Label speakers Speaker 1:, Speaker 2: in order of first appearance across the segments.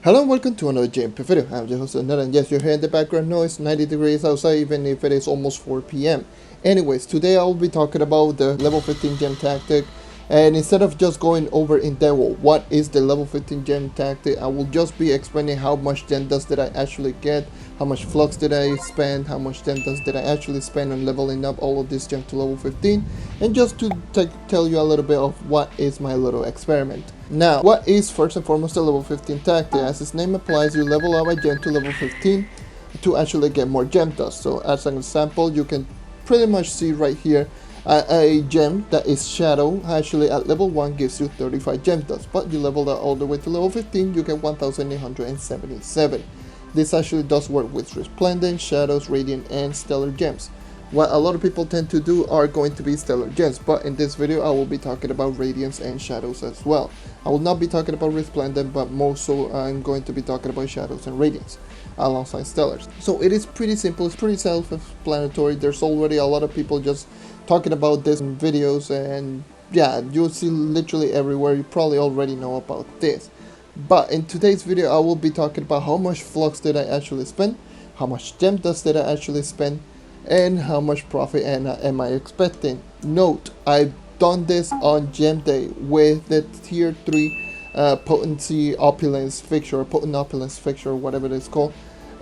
Speaker 1: Hello and welcome to another JMP video. I'm your host JonNario, and yes, you're hearing the background noise, 90 degrees outside even if it is almost 4 p.m. Anyways, today I will be talking about the level 15 gem tactic, and instead of just going over in depth what is the level 15 gem tactic, I will just be explaining how much gem dust did I actually get, how much flux did I spend, how much gem dust did I actually spend on leveling up all of this gem to level 15, and just to tell you a little bit of what is my little experiment. Now, what is first and foremost the level 15 tactic? As its name implies, you level up a gem to level 15 to actually get more gem dust. So as an example, you can pretty much see right here a gem that is shadow actually at level 1 gives you 35 gem dust, but you level that all the way to level 15, you get 1877. This actually does work with resplendent, shadows, radiant, and stellar gems. What a lot of people tend to do are going to be stellar gems, but in this video I will be talking about radiance and shadows as well. I will not be talking about resplendent, but more so I'm going to be talking about shadows and radiance alongside stellars. So it is pretty simple, it's pretty self-explanatory. There's already a lot of people just talking about this in videos, and yeah, you'll see literally everywhere. You probably already know about this. But in today's video I will be talking about how much flux did I actually spend, how much gem dust did I actually spend, and how much profit am I expecting. Note, I've done this on gem day with the tier 3 potency opulence fixture, potent opulence fixture, whatever it's called,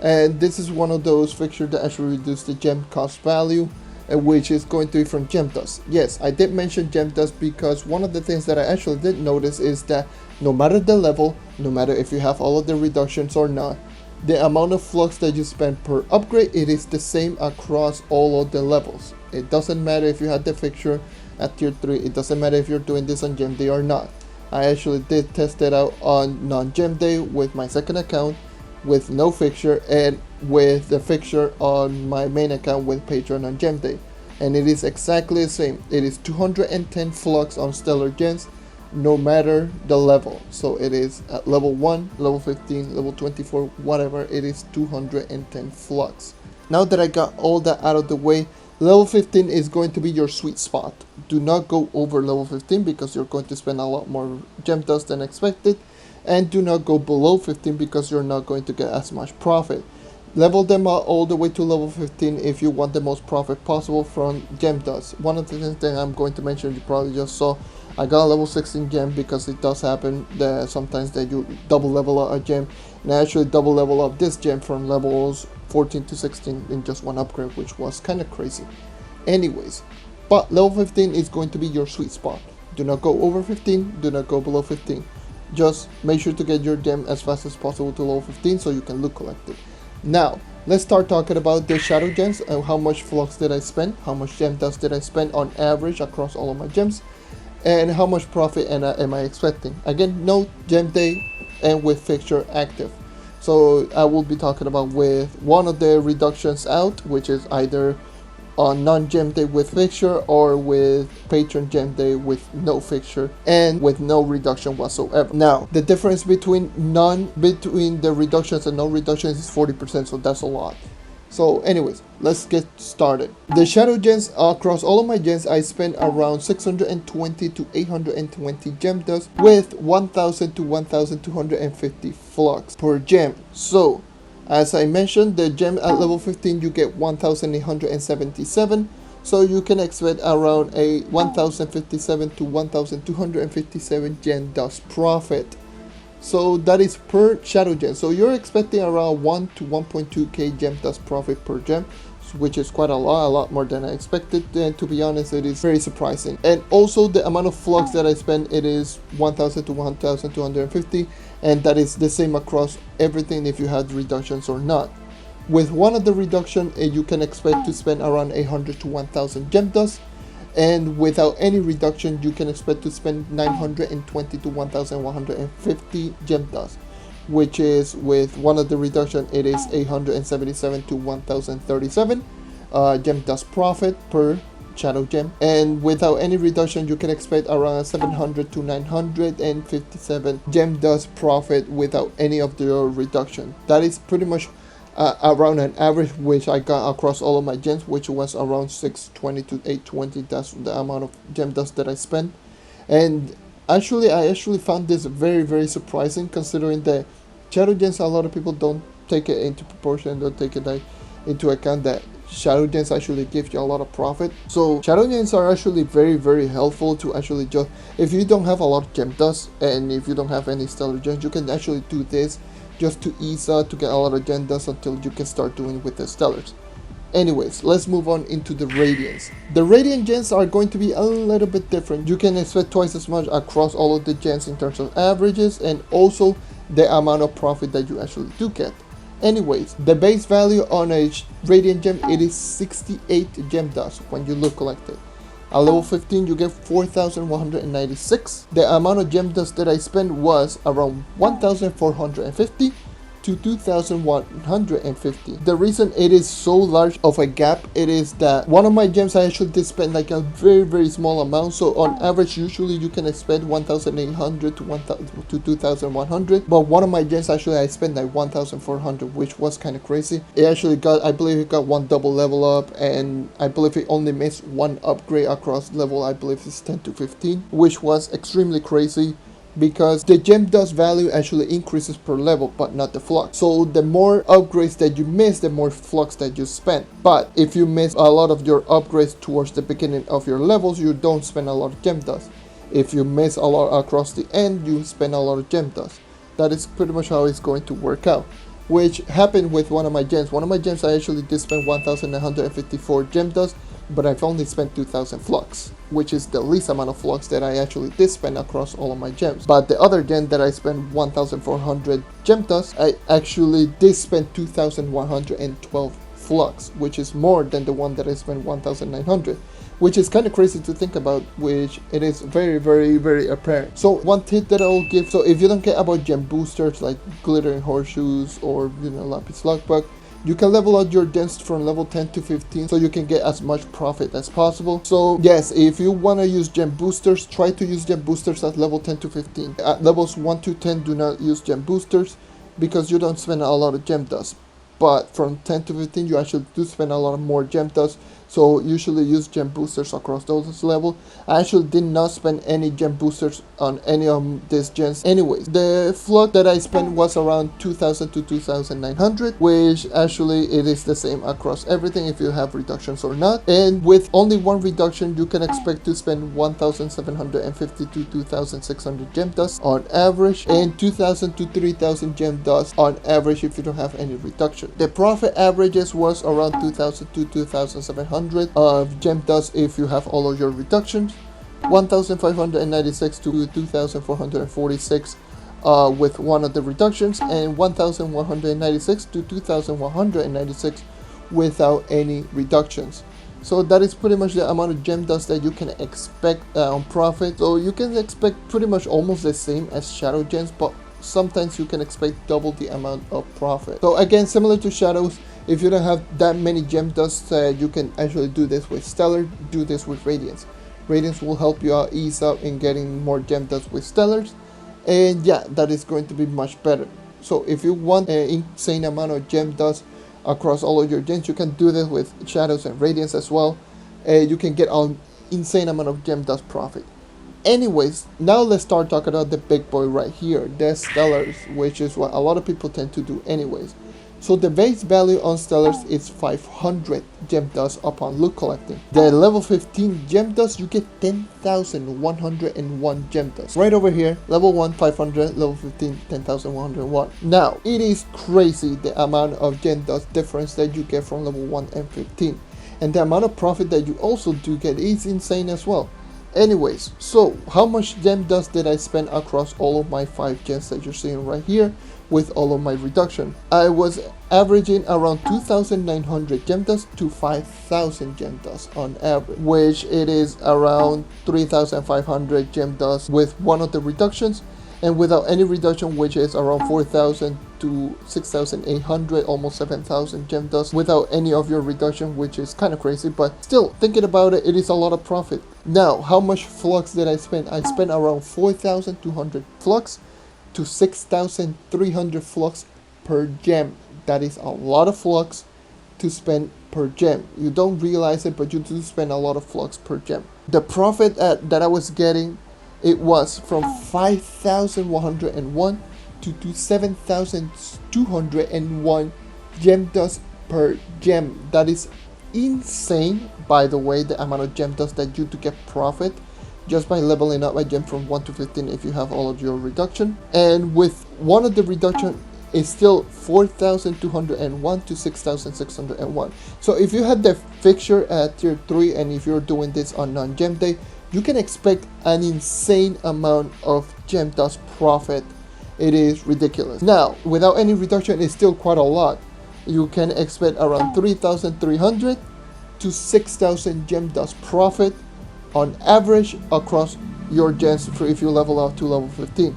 Speaker 1: and this is one of those fixtures that actually reduce the gem cost value, which is going to be from gem dust. Yes, I did mention gem dust because one of the things that I actually did notice is that no matter the level, no matter if you have all of the reductions or not, the amount of flux that you spend per upgrade, it is the same across all of the levels. It doesn't matter if you had the fixture at tier 3, it doesn't matter if you're doing this on gem day or not. I actually did test it out on non-gem day with my second account with no fixture, and with the fixture on my main account with Patreon on gem day, and it is exactly the same. It is 210 flux on stellar gems no matter the level. So it is at level 1, level 15, level 24, whatever, it is 210 flux. Now that I got all that out of the way, level 15 is going to be your sweet spot. Do not go over level 15 because you're going to spend a lot more gem dust than expected, and do not go below 15 because you're not going to get as much profit. Level them out all the way to level 15 if you want the most profit possible from gem dust. One of the things that I'm going to mention, you probably just saw, I got a level 16 gem because it does happen that sometimes that you double level up a gem, and I actually double level up this gem from levels 14 to 16 in just one upgrade, which was kind of crazy. Anyways, but level 15 is going to be your sweet spot. Do not go over 15, do not go below 15. Just make sure to get your gem as fast as possible to level 15 so you can loot collect it. Now, let's start talking about the shadow gems and how much flux did I spend, how much gem dust did I spend on average across all of my gems, and how much profit am I expecting. Again, no gem day and with fixture active. So I will be talking about with one of the reductions out, which is either on non-gem day with fixture or with patron gem day with no fixture and with no reduction whatsoever. Now, the difference between the reductions and no reductions is 40%, so that's a lot. So anyways, let's get started. The shadow gems, across all of my gems, I spent around 620 to 820 gem dust with 1000 to 1250 flux per gem. So as I mentioned, the gem at level 15 you get 1877, so you can expect around a 1057 to 1257 gem dust profit. So that is per shadow gem. So you're expecting around 1 to 1.2k gem dust profit per gem, which is quite a lot more than I expected, and to be honest it is very surprising. And also the amount of flux that I spend, it is 1000 to 1250, and that is the same across everything if you had reductions or not. With one of the reduction, you can expect to spend around 800 to 1000 gem dust, and without any reduction you can expect to spend 920 to 1150 gem dust, which is with one of the reduction it is 877 to 1037 gem dust profit per shadow gem, and without any reduction you can expect around 700 to 957 gem dust profit without any of the reduction. That is pretty much around an average which I got across all of my gems, which was around 620 to 820. That's the amount of gem dust that I spent, and I actually found this very surprising, considering that Shadow gems, a lot of people don't take it into proportion, don't take it like, into account that shadow gems actually give you a lot of profit. So shadow gems are actually very helpful to actually just, if you don't have a lot of gem dust and if you don't have any stellar gems, you can actually do this just to ease up to get a lot of gem dust until you can start doing it with the stellars. Anyways, let's move on into the radiants. The radiant gems are going to be a little bit different. You can expect twice as much across all of the gems in terms of averages and also the amount of profit that you actually do get. Anyways, the base value on a radiant gem, it is 68 gem dust when you look collected. At level 15 you get 4,196. The amount of gem dust that I spent was around 1,450 to 2,150. The reason it is so large of a gap, it is that one of my gems I actually did spend like a very small amount. So on average, usually you can expend 1,800 to 2,100, but one of my gems actually I spent like 1,400, which was kind of crazy. It actually got, I believe it got one double level up, and I believe it only missed one upgrade across level, I believe it's 10 to 15, which was extremely crazy, because the gem dust value actually increases per level but not the flux. So the more upgrades that you miss, the more flux that you spend. But if you miss a lot of your upgrades towards the beginning of your levels, you don't spend a lot of gem dust. If you miss a lot across the end, you spend a lot of gem dust. That is pretty much how it's going to work out, which happened with one of my gems. One of my gems I actually did spend 1,954 gem dust, but I've only spent 2,000 flux, which is the least amount of flux that I actually did spend across all of my gems. But the other gem that I spent 1,400 gem dust, I actually did spend 2,112 flux, which is more than the one that I spent 1,900, which is kind of crazy to think about, which it is very apparent. So one tip that I'll give, so if you don't care about gem boosters like glittering horseshoes or lapis luckbuck, you can level out your gems from level 10 to 15 so you can get as much profit as possible. So yes, if you want to use gem boosters, try to use gem boosters at level 10 to 15. At levels 1 to 10, do not use gem boosters because you don't spend a lot of gem dust. But from 10 to 15, you actually do spend a lot more gem dust. So usually use gem boosters across those levels. I actually did not spend any gem boosters on any of these gems. Anyways, the flux that I spent was around 2,000 to 2,900, which actually it is the same across everything if you have reductions or not. And with only one reduction, you can expect to spend 1,750 to 2,600 gem dust on average, and 2,000 to 3,000 gem dust on average if you don't have any reduction. The profit averages was around 2,000 to 2,700 of gem dust if you have all of your reductions, 1,596 to 2,446 with one of the reductions, and 1,196 to 2,196 without any reductions. So that is pretty much the amount of gem dust that you can expect on profit. So you can expect pretty much almost the same as shadow gems, but sometimes you can expect double the amount of profit. So again, similar to shadows, if you don't have that many gem dust, you can actually do this with stellar, do this with radiance. Radiance will help you out, ease up in getting more gem dust with stellars, and yeah, that is going to be much better. So if you want an insane amount of gem dust across all of your gems, you can do this with shadows and radiance as well. You can get an insane amount of gem dust profit. Anyways, now let's start talking about the big boy right here, the stellars, which is what a lot of people tend to do anyways. So the base value on stellars is 500 gem dust upon loot collecting. The level 15 gem dust, you get 10,101 gem dust. Right over here, level 1 500, level 15 10,101. Now, it is crazy the amount of gem dust difference that you get from level 1 and 15. And the amount of profit that you also do get is insane as well. Anyways, so how much gem dust did I spend across all of my 5 gems that you're seeing right here with all of my reduction? I was averaging around 2,900 gem dust to 5,000 gem dust on average, which it is around 3,500 gem dust with one of the reductions, and without any reduction, which is around 4,000 to 6,800, almost 7,000 gem dust without any of your reduction, which is kind of crazy, but still, thinking about it, it is a lot of profit. Now, how much flux did I spend? I spent around 4,200 flux to 6,300 flux per gem. That is a lot of flux to spend per gem. You don't realize it, but you do spend a lot of flux per gem. The profit that I was getting, it was from 5,101 to do 7,201 gem dust per gem. That is insane, by the way, the amount of gem dust that you do get profit just by leveling up a gem from 1 to 15 if you have all of your reduction. And with one of the reduction is still 4,201 to 6,601. So if you had the fixture at tier 3 and if you're doing this on non-gem day, you can expect an insane amount of gem dust profit. It is ridiculous. Now, without any reduction, it's still quite a lot. You can expect around 3,300 to 6,000 gem dust profit on average across your gens for if you level up to level 15.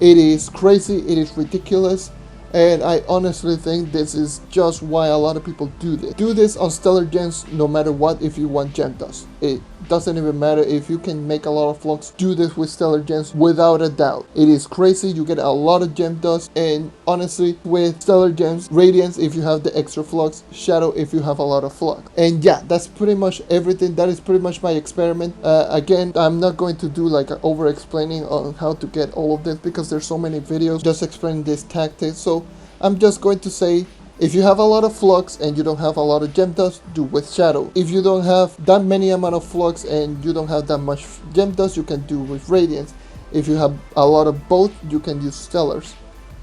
Speaker 1: It is crazy, it is ridiculous, and I honestly think this is just why a lot of people do this. Do this on stellar gens no matter what if you want gem dust. It doesn't even matter if you can make a lot of flux. Do this with stellar gens without a doubt. It is crazy, you get a lot of gem dust, and honestly with stellar gems, radiance if you have the extra flux, shadow if you have a lot of flux. And yeah, that's pretty much everything. That is pretty much my experiment. Again, I'm not going to do like over explaining on how to get all of this because there's so many videos just explaining this tactic. So I'm just going to say, if you have a lot of flux and you don't have a lot of gem dust, do with shadow. If you don't have that many amount of flux and you don't have that much gem dust, you can do with radiance. If you have a lot of both, you can use stellars.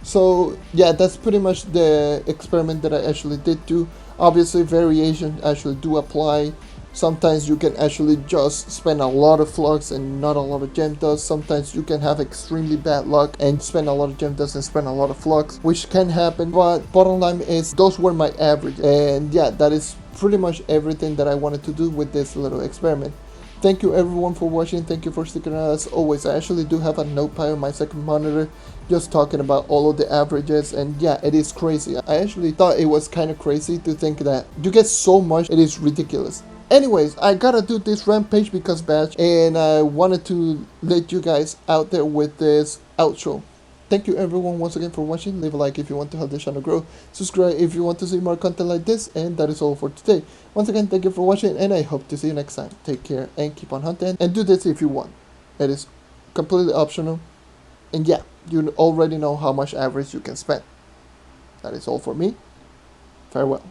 Speaker 1: So yeah, that's pretty much the experiment that I actually did do. Obviously variation actually do apply. Sometimes you can actually just spend a lot of flux and not a lot of gem dust. Sometimes you can have extremely bad luck and spend a lot of gem dust and spend a lot of flux, which can happen. But bottom line is those were my average. And yeah, that is pretty much everything that I wanted to do with this little experiment. Thank you everyone for watching. Thank you for sticking around. As always, I actually do have a notepad on my second monitor just talking about all of the averages, and yeah, it is crazy. I actually thought it was kind of crazy to think that you get so much. It is ridiculous. Anyways, I gotta do this rampage because batch, and I wanted to let you guys out there with this outro. Thank you everyone once again for watching. Leave a like if you want to help the channel grow. Subscribe if you want to see more content like this, and that is all for today. Once again, thank you for watching, and I hope to see you next time. Take care and keep on hunting, and do this if you want. It is completely optional, and yeah, you already know how much average you can spend. That is all for me. Farewell.